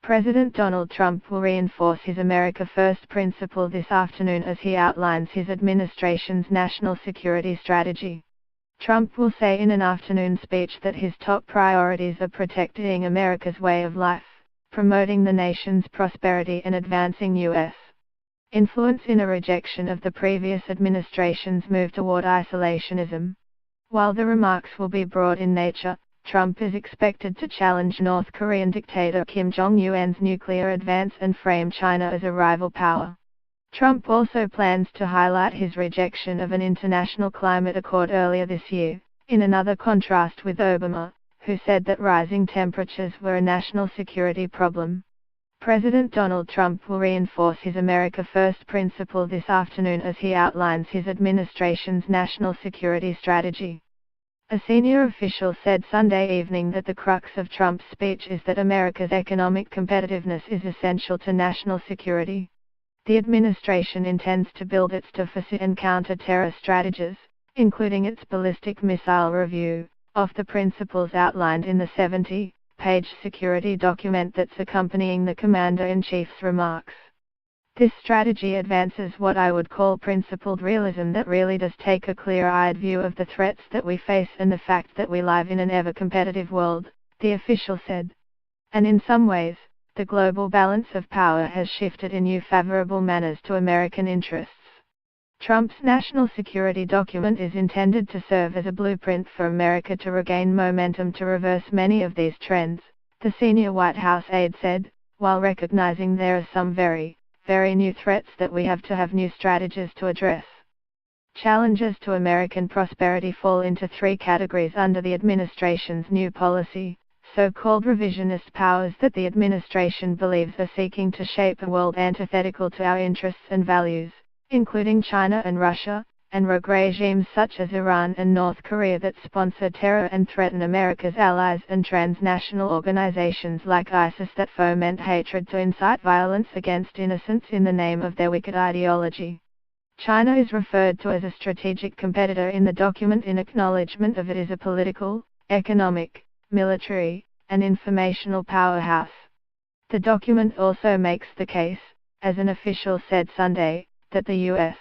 President Donald Trump will reinforce his America First principle this afternoon as he outlines his administration's national security strategy. Trump will say in an afternoon speech that his top priorities are protecting America's way of life, promoting the nation's prosperity and advancing U.S. influence in a rejection of the previous administration's move toward isolationism. While the remarks will be broad in nature, Trump is expected to challenge North Korean dictator Kim Jong-un's nuclear advance and frame China as a rival power. Trump also plans to highlight his rejection of an international climate accord earlier this year, in another contrast with Obama, who said that rising temperatures were a national security problem. President Donald Trump will reinforce his America First principle this afternoon as he outlines his administration's national security strategy. A senior official said Sunday evening that the crux of Trump's speech is that America's economic competitiveness is essential to national security. The administration intends to build its defense and counter-terror strategies, including its ballistic missile review, off the principles outlined in the 70-page security document that's accompanying the Commander-in-Chief's remarks. This strategy advances what I would call principled realism that really does take a clear-eyed view of the threats that we face and the fact that we live in an ever-competitive world, the official said. And in some ways, the global balance of power has shifted in new favorable manners to American interests. Trump's national security document is intended to serve as a blueprint for America to regain momentum to reverse many of these trends, the senior White House aide said, while recognizing there are some very new threats that we have to have new strategies to address. Challenges to American prosperity fall into three categories under the administration's new policy: so-called revisionist powers that the administration believes are seeking to shape a world antithetical to our interests and values, including China and Russia, and rogue regimes such as Iran and North Korea that sponsor terror and threaten America's allies, and transnational organizations like ISIS that foment hatred to incite violence against innocents in the name of their wicked ideology. China is referred to as a strategic competitor in the document in acknowledgement of it as a political, economic, military, and informational powerhouse. The document also makes the case, as an official said Sunday, that the U.S.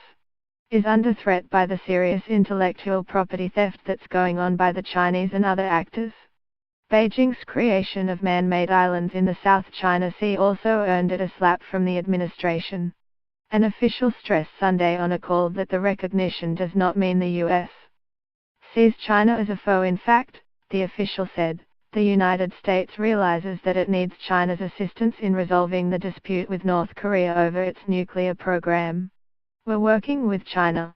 is under threat by the serious intellectual property theft that's going on by the Chinese and other actors. Beijing's creation of man-made islands in the South China Sea also earned it a slap from the administration. An official stressed Sunday on a call that the recognition does not mean the U.S. sees China as a foe. In fact, the official said, the United States realizes that it needs China's assistance in resolving the dispute with North Korea over its nuclear program. We're working with China.